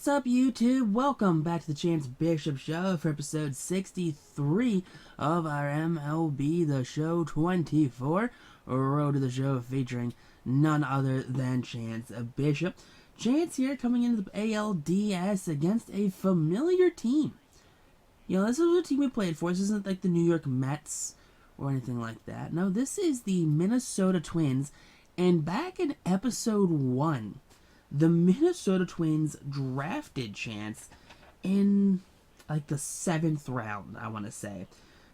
What's up, YouTube? Welcome back to the Chance Bishop Show for episode 63 of our MLB The Show 24 Road to the Show, featuring none other than Chance Bishop. Chance here coming into the ALDS against a familiar team. You know, this is a team we played for. This isn't like the New York Mets or anything like that. No, this is the Minnesota Twins. And back in episode 1, the Minnesota Twins drafted Chance in like the 7th round, I want to say.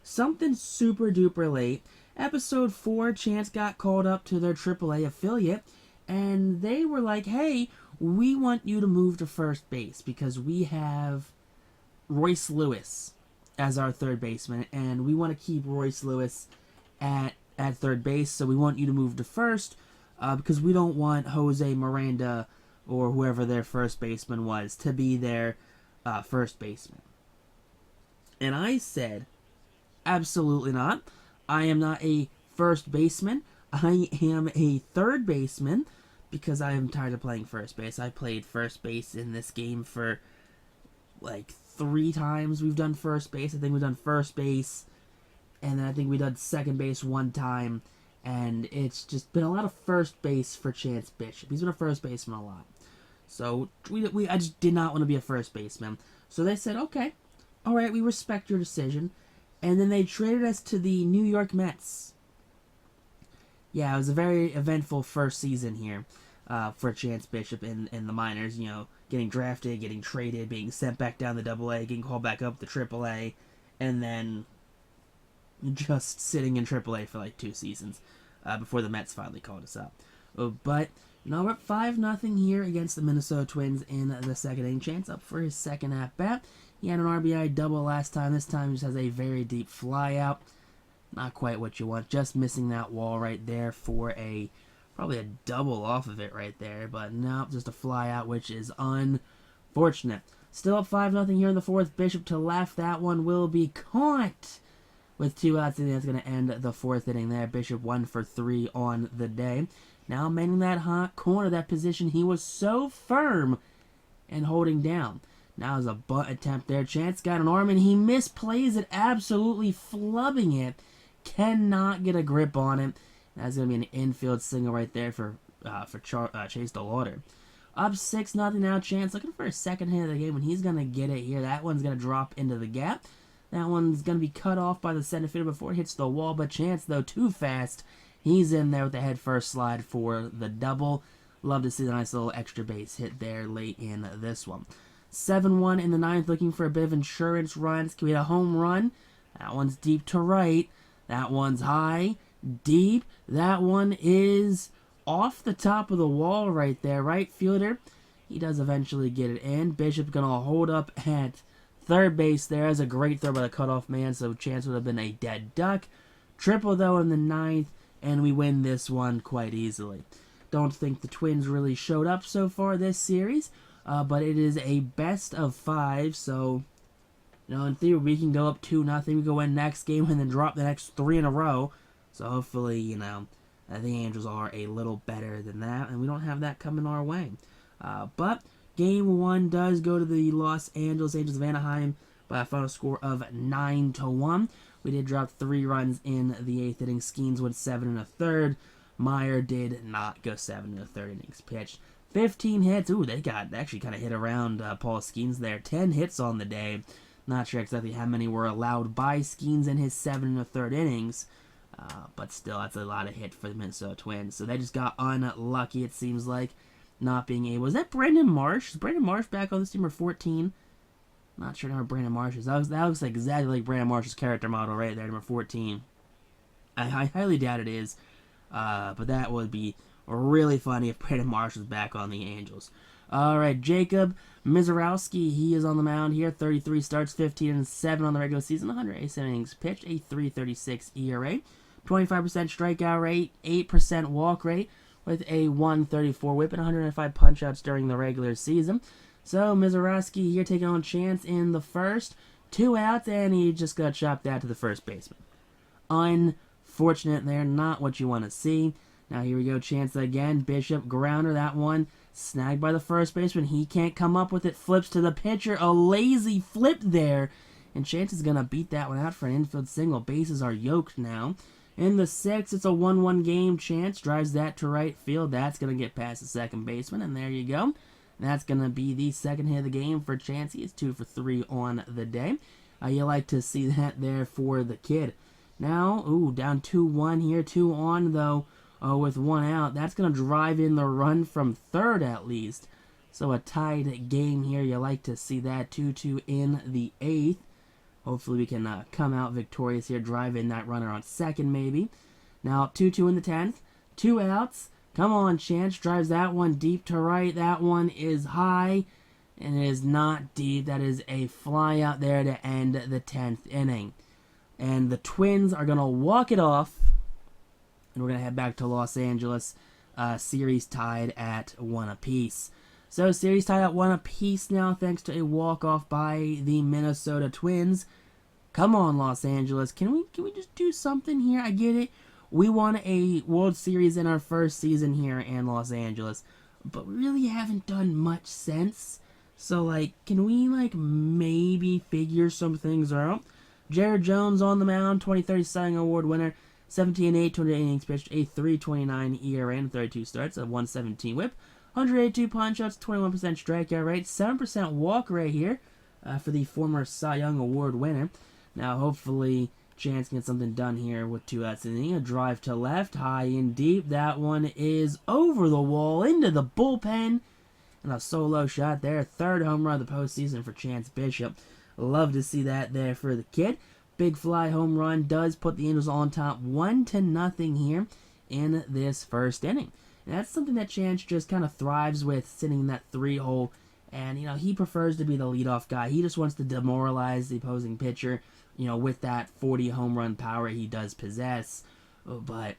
Something super duper late. Episode 4, Chance got called up to their AAA affiliate, and they were like, hey, we want you to move to first base because we have Royce Lewis as our third baseman, and we want to keep Royce Lewis at third base, so we want you to move to first because we don't want Jose Miranda or whoever their first baseman was to be their first baseman. And I said, absolutely not. I am not a first baseman. I am a third baseman because I am tired of playing first base. I played first base in this game for like 3 times. We've done first base. I think we've done first base, and then I think we've done second base 1 time. And it's just been a lot of first base for Chance Bishop. He's been a first baseman a lot. So I just did not want to be a first baseman. So they said, okay, all right, we respect your decision. And then they traded us to the New York Mets. Yeah, it was a very eventful first season here for Chance Bishop in the minors. You know, getting drafted, getting traded, being sent back down to AA, getting called back up to AAA, and then just sitting in AAA for like 2 seasons before the Mets finally called us up. But now we're up 5-0 here against the Minnesota Twins in the second inning. Chance up for his second at-bat. He had an RBI double last time. This time he just has a very deep fly out. Not quite what you want. Just missing that wall right there for probably a double off of it right there. But no, just a fly out, which is unfortunate. Still up 5-0 here in the 4th. Bishop to left. That one will be caught with 2 outs. And that's going to end the 4th inning there. Bishop 1 for 3 on the day. Now manning that hot corner, that position he was so firm and holding down. Now is a bunt attempt there. Chance got an arm and he misplays it, absolutely flubbing it. Cannot get a grip on it. That's going to be an infield single right there for Chase DeLauder. Up 6-0 now. Chance looking for a second hit of the game, and he's going to get it here. That one's going to drop into the gap. That one's going to be cut off by the center fielder before it hits the wall, but Chance, though, too fast. He's in there with the head first slide for the double. Love to see the nice little extra base hit there late in this one. 7-1 in the 9th, looking for a bit of insurance runs. Can we get a home run? That one's deep to right. That one's high, deep. That one is off the top of the wall right there. Right fielder, he does eventually get it in. Bishop going to hold up at third base there. That's a great throw by the cutoff man, so Chance would have been a dead duck. Triple, though, in the 9th. And we win this one quite easily. Don't think the Twins really showed up so far this series, but it is a best of 5, so you know, in theory we can go up 2-0, we go win next game and then drop the next 3 in a row. So hopefully, you know, the Angels are a little better than that, and we don't have that coming our way. But game 1 does go to the Los Angeles Angels of Anaheim by a final score of 9-1. We did drop 3 runs in the 8th inning. Skeens went 7 1/3. Meyer did not go 7 1/3 innings pitched. 15 hits. Ooh, they actually kind of hit around Paul Skeens there. 10 hits on the day. Not sure exactly how many were allowed by Skeens in his 7 1/3 innings. But still, that's a lot of hit for the Minnesota Twins. So they just got unlucky, it seems like, not being able. Is that Brandon Marsh? Is Brandon Marsh back on this team, or 14? Not sure how Brandon Marsh is. That looks like exactly like Brandon Marsh's character model right there, number 14. I highly doubt it is, but that would be really funny if Brandon Marsh was back on the Angels. All right, Jacob Mizorowski, he is on the mound here. 33 starts, 15-7 on the regular season, 108 innings pitched, a 3.36 ERA, 25% strikeout rate, 8% walk rate, with a 134 whip and 105 punch-outs during the regular season. So, Mizorowski here taking on Chance in the first. 2 outs, and he just got chopped out to the first baseman. Unfortunate there, not what you want to see. Now here we go, Chance again. Bishop, grounder, that one Snagged by the first baseman. He can't come up with it. Flips to the pitcher. A lazy flip there. And Chance is going to beat that one out for an infield single. Bases are yoked now. In the 6th, it's a 1-1 game. Chance drives that to right field. That's going to get past the second baseman. And there you go. That's going to be the second hit of the game for Chance. He is 2 for 3 on the day. You like to see that there for the kid. Now, down 2-1 here. 2 on, though, with 1 out. That's going to drive in the run from third, at least. So a tied game here. You like to see that. 2-2 in the 8th. Hopefully we can come out victorious here. Drive in that runner on second, maybe. Now, 2-2 in the 10th. 2 outs. Come on, Chance. Drives that one deep to right. That one is high. And it is not deep. That is a fly out there to end the 10th inning. And the Twins are going to walk it off. And we're going to head back to Los Angeles. Series tied at 1 apiece. So series tied at 1 apiece now thanks to a walk-off by the Minnesota Twins. Come on, Los Angeles. Can we just do something here? I get it. We won a World Series in our first season here in Los Angeles. But we really haven't done much since. So, can we, maybe figure some things out? Jared Jones on the mound, 2030 Cy Young Award winner, 17-8, 208 innings pitched, a 3.29 ERA and 32 starts, a 117 whip, 182 punch-outs, 21% strikeout rate, 7% walk rate here for the former Cy Young Award winner. Now, hopefully, Chance can get something done here with 2 outs in the inning. A drive to left, high and deep. That one is over the wall, into the bullpen. And a solo shot there. 3rd home run of the postseason for Chance Bishop. Love to see that there for the kid. Big fly home run does put the Angels on top 1-0 here in this first inning. And that's something that Chance just kind of thrives with, sitting in that 3-hole. And, he prefers to be the leadoff guy. He just wants to demoralize the opposing pitcher, with that 40 home run power he does possess. But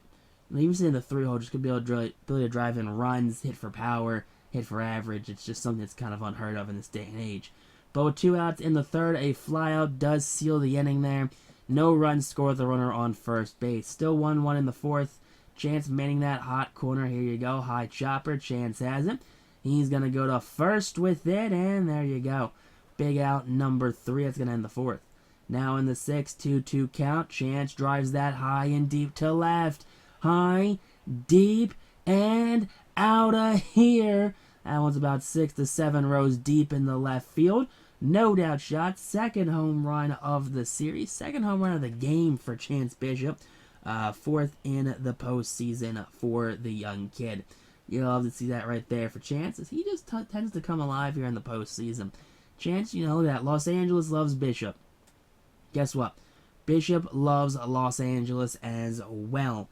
even sitting in the 3-hole, just going to be able to drive in runs, hit for power, hit for average. It's just something that's kind of unheard of in this day and age. But with 2 outs in the 3rd, a flyout does seal the inning there. No runs scored with the runner on first base. Still 1-1 in the 4th. Chance manning that hot corner. Here you go. High chopper. Chance has it. He's going to go to first with it, and there you go. Big out number 3. That's going to end the 4th. Now in the 6th, 2-2 count. Chance drives that high and deep to left. High, deep, and out of here. That one's about 6 to 7 rows deep in the left field. No doubt shot. 2nd home run of the series. 2nd home run of the game for Chance Bishop. 4th in the postseason for the young kid. You'll love to see that right there for Chance, as he just tends to come alive here in the postseason. Chance, that Los Angeles loves Bishop. Guess what? Bishop loves Los Angeles as well.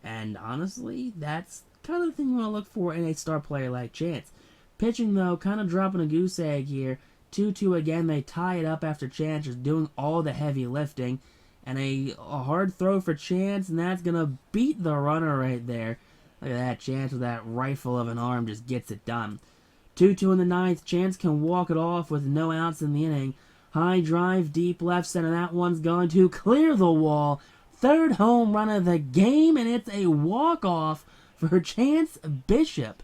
And honestly, that's kind of the thing you want to look for in a star player like Chance. Pitching, though, kind of dropping a goose egg here. 2-2 again. They tie it up after Chance is doing all the heavy lifting. And a hard throw for Chance, and that's going to beat the runner right there. Look at that. Chance with that rifle of an arm just gets it done. 2-2 in the 9th. Chance can walk it off with no outs in the inning. High drive, deep left center. That one's going to clear the wall. 3rd home run of the game, and it's a walk-off for Chance Bishop.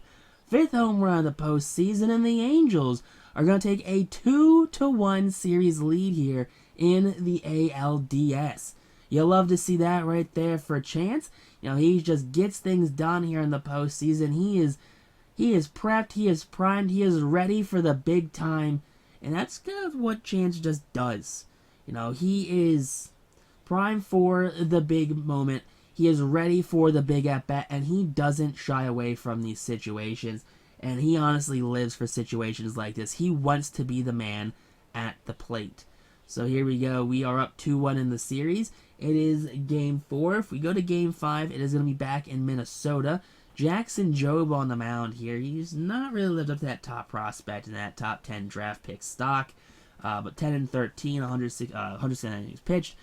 5th home run of the postseason, and the Angels are going to take a 2-1 series lead here in the ALDS. You'll love to see that right there for Chance. He just gets things done here in the postseason. He is prepped, he is primed, he is ready for the big time. And that's kind of what Chance just does. He is primed for the big moment. He is ready for the big at-bat, and he doesn't shy away from these situations. And he honestly lives for situations like this. He wants to be the man at the plate. So here we go. We are up 2-1 in the series. It is Game 4. If we go to Game 5, it is going to be back in Minnesota. Jackson Jobe on the mound here. He's not really lived up to that top prospect in that top 10 draft pick stock. But 10-13, 100 innings pitched.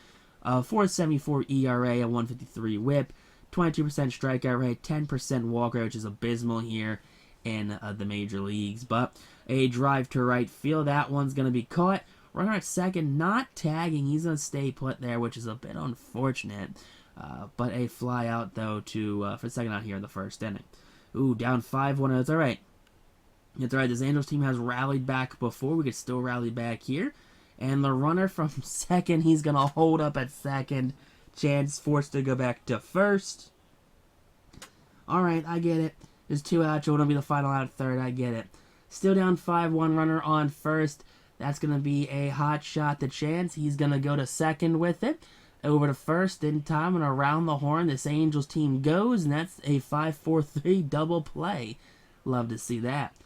4.74 ERA, a 1.53 whip. 22% strikeout rate, 10% walk rate, which is abysmal here in the major leagues. But a drive to right field. That one's going to be caught. Runner at second, not tagging. He's going to stay put there, which is a bit unfortunate. But a fly out, though, for second out here in the first inning. Ooh, down 5-1. It's all right. That's right, this Angels team has rallied back before. We could still rally back here. And the runner from second, he's going to hold up at second. Chance forced to go back to first. Alright, I get it. There's 2 outs. You're going to be the final out at third. I get it. Still down 5-1, runner on first. That's going to be a hot shot to Chance. He's going to go to second with it. Over to first in time and around the horn. This Angels team goes, and that's a 5-4-3 double play. Love to see that.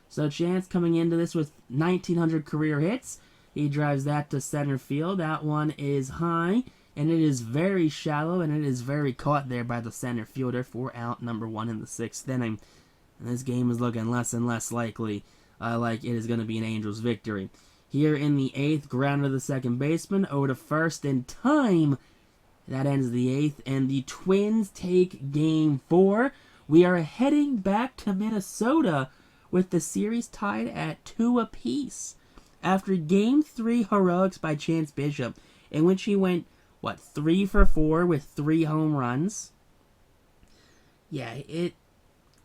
So Chance coming into this with 1,900 career hits. He drives that to center field. That one is high, and it is very shallow, and it is very caught there by the center fielder for out number 1 in the 6th inning. And this game is looking less and less likely like it is going to be an Angels victory. Here in the 8th, ground to the second baseman, over to first in time. That ends the 8th, and the Twins take game 4. We are heading back to Minnesota with the series tied at 2 apiece. After game 3 heroics by Chance Bishop, in which he went, 3 for 4 with 3 home runs? Yeah,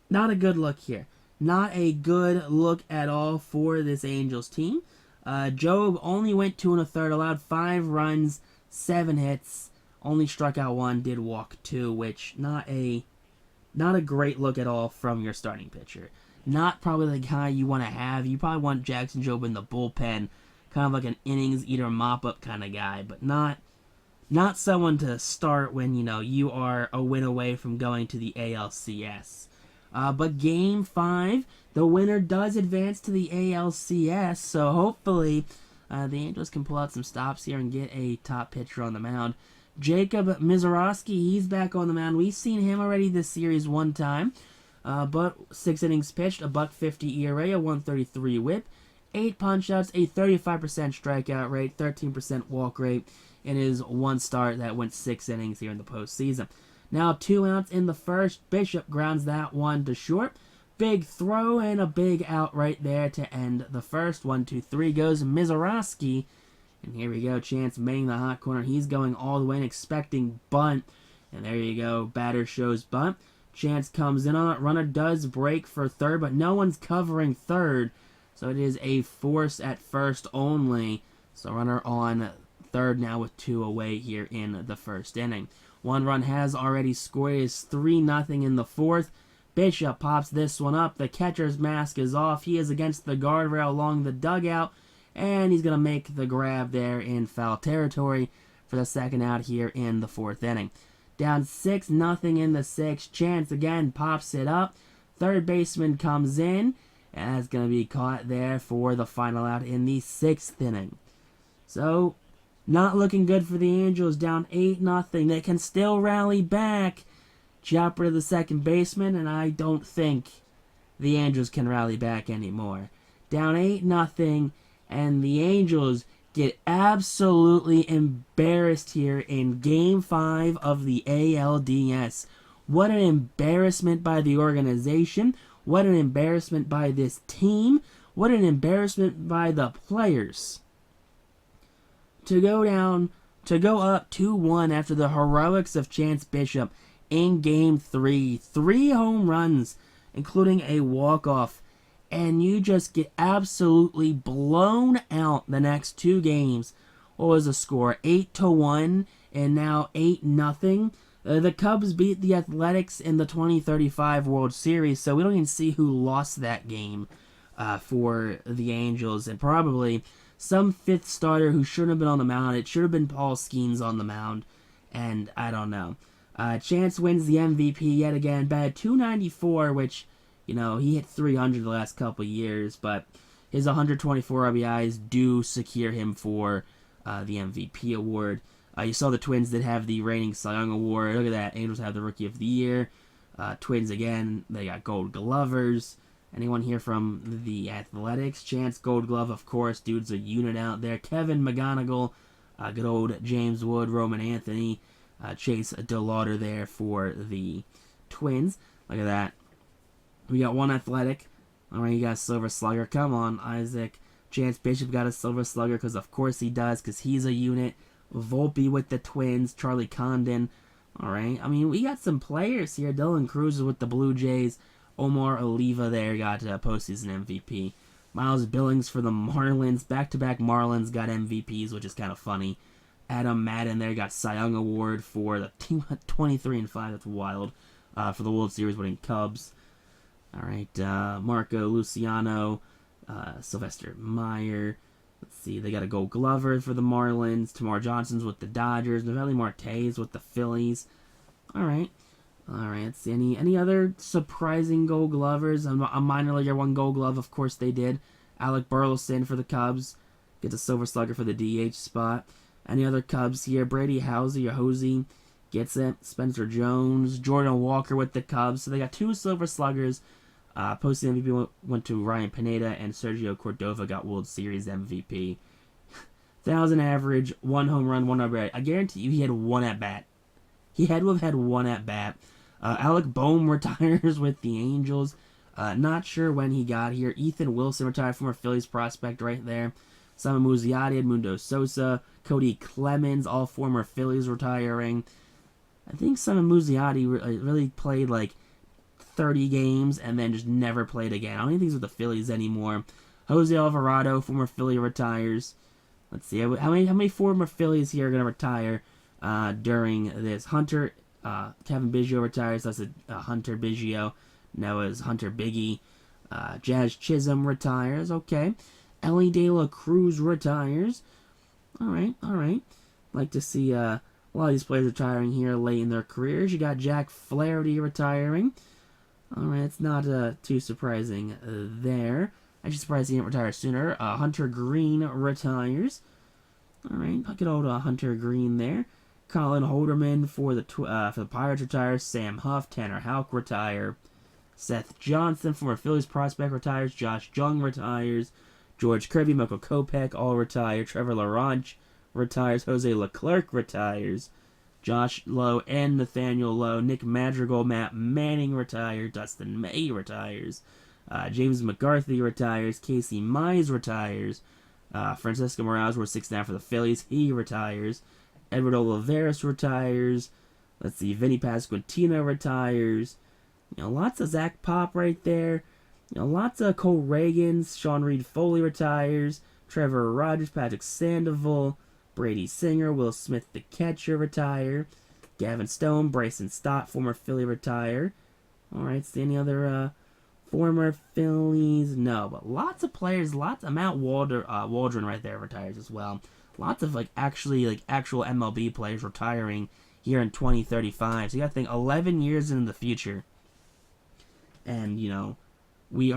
not a good look here. Not a good look at all for this Angels team. Job only went 2 1/3, allowed 5 runs, 7 hits, only struck out 1, did walk 2, which not a great look at all from your starting pitcher. Not probably the guy you want to have. You probably want Jackson Job in the bullpen, kind of like an innings eater, mop up kind of guy, but not someone to start when you are a win away from going to the ALCS. But game 5, the winner does advance to the ALCS, so hopefully the Angels can pull out some stops here and get a top pitcher on the mound. Jacob Mizorowski, he's back on the mound. We've seen him already this series one time, but 6 innings pitched, a .150 ERA, a 133 WHIP, 8 punch-outs, a 35% strikeout rate, 13% walk rate, and his 1 start that went 6 innings here in the postseason. Now 2 outs in the first. Bishop grounds that one to short. Big throw and a big out right there to end the first. 1-2-3 goes Mizorowski. And here we go. Chance making the hot corner. He's going all the way and expecting bunt. And there you go. Batter shows bunt. Chance comes in on it. Runner does break for third, but no one's covering third. So it is a force at first only. So runner on third now with 2 away here in the first inning. 1 run has already scored. It is 3-0 in the 4th. Bishop pops this one up. The catcher's mask is off. He is against the guardrail along the dugout. And he's going to make the grab there in foul territory for the second out here in the 4th inning. Down 6-0 in the 6th. Chance again pops it up. Third baseman comes in. And that's going to be caught there for the final out in the 6th inning. So, not looking good for the Angels. Down 8-0. They can still rally back. Chopper to the second baseman, and I don't think the Angels can rally back anymore. Down 8-0, and the Angels get absolutely embarrassed here in Game 5 of the ALDS. What an embarrassment by the organization. What an embarrassment by this team. What an embarrassment by the players. To go up 2-1 after the heroics of Chance Bishop in Game 3. 3 home runs, including a walk-off. And you just get absolutely blown out the next 2 games. What was the score? 8-1 and now 8-0. The Cubs beat the Athletics in the 2035 World Series, so we don't even see who lost that game for the Angels. And probably some 5th starter who shouldn't have been on the mound. It should have been Paul Skeens on the mound, and I don't know. Chance wins the MVP yet again. Batted .294, which, he hit .300 the last couple years, but his 124 RBIs do secure him for the MVP award. You saw the Twins did have the reigning Cy Young award. Look at that. Angels have the Rookie of the Year. Twins again, they got Gold Glovers. Anyone here from the Athletics? Chance Gold Glove, of course. Dude's a unit out there. Kevin McGonigal, good old James Wood, Roman Anthony, Chase DeLauder there for the Twins. Look at that. We got 1 Athletic. All right, you got a Silver Slugger. Come on, Isaac. Chance Bishop got a Silver Slugger because, of course, he does because he's a unit. Volpe with the Twins. Charlie Condon. All right. I mean, we got some players here. Dylan Cruz is with the Blue Jays. Omar Oliva there got postseason MVP. Miles Billings for the Marlins. Back-to-back Marlins got MVPs, which is kind of funny. Adam Madden there got Cy Young Award for the team 23-5. That's wild. For the World Series winning Cubs. All right, Marco Luciano, Sylvester Meyer. Let's see, they got a Gold Glover for the Marlins. Tamar Johnson's with the Dodgers. Noelvi Marte's with the Phillies. All right. Let's see, any other surprising Gold Glovers? A minor leaguer won Gold Glove, of course they did. Alec Burleson for the Cubs gets a Silver Slugger for the DH spot. Any other Cubs here? Brady Hosey gets it. Spencer Jones, Jordan Walker with the Cubs. So they got 2 Silver Sluggers. Postseason MVP went to Ryan Pineda, and Sergio Cordova got World Series MVP. 1,000 average, 1 home run, 1 RBI. I guarantee you he had 1 at bat. He had to have had 1 at bat. Alec Boehm retires with the Angels. Not sure when he got here. Ethan Wilson retired, former Phillies prospect right there. Simon Muzziotti, Edmundo Sosa, Cody Clemens, all former Phillies retiring. I think Simon Muzziotti really played like 30 games and then just never played again. I don't even think he's with the Phillies anymore. Jose Alvarado, former Philly, retires. Let's see, how many former Phillies here are going to retire during this? Hunter, Kevin Biggio retires. That's Hunter Biggio. Noah's Hunter Biggie. Jazz Chisholm retires. Okay. Ellie De La Cruz retires. All right. Like to see a lot of these players retiring here late in their careers. You got Jack Flaherty retiring. All right, it's not too surprising there. Actually surprised he didn't retire sooner. Hunter Green retires. All right, look at old Hunter Green there. Colin Holderman for the Pirates retires. Sam Huff, Tanner Houck retire. Seth Johnson, former Phillies prospect, retires. Josh Jung retires. George Kirby, Michael Kopech all retire. Trevor Laranche retires. Jose Leclerc retires. Josh Lowe and Nathaniel Lowe. Nick Madrigal, Matt Manning retires. Dustin May retires. James McCarthy retires. Casey Mize retires. Francisco Morales was 6 now for the Phillies. He retires. Edward Olivares retires. Let's see. Vinny Pasquantino retires. Lots of Zach Pop right there. Lots of Cole Reagans. Sean Reed Foley retires. Trevor Rogers, Patrick Sandoval. Brady Singer, Will Smith the catcher retire. Gavin Stone, Bryson Stott, former Philly retire. Alright, see any other former Phillies? No, but lots of players, Matt Waldron right there retires as well. Lots of actual MLB players retiring here in 2035. So you gotta think 11 years into the future. And we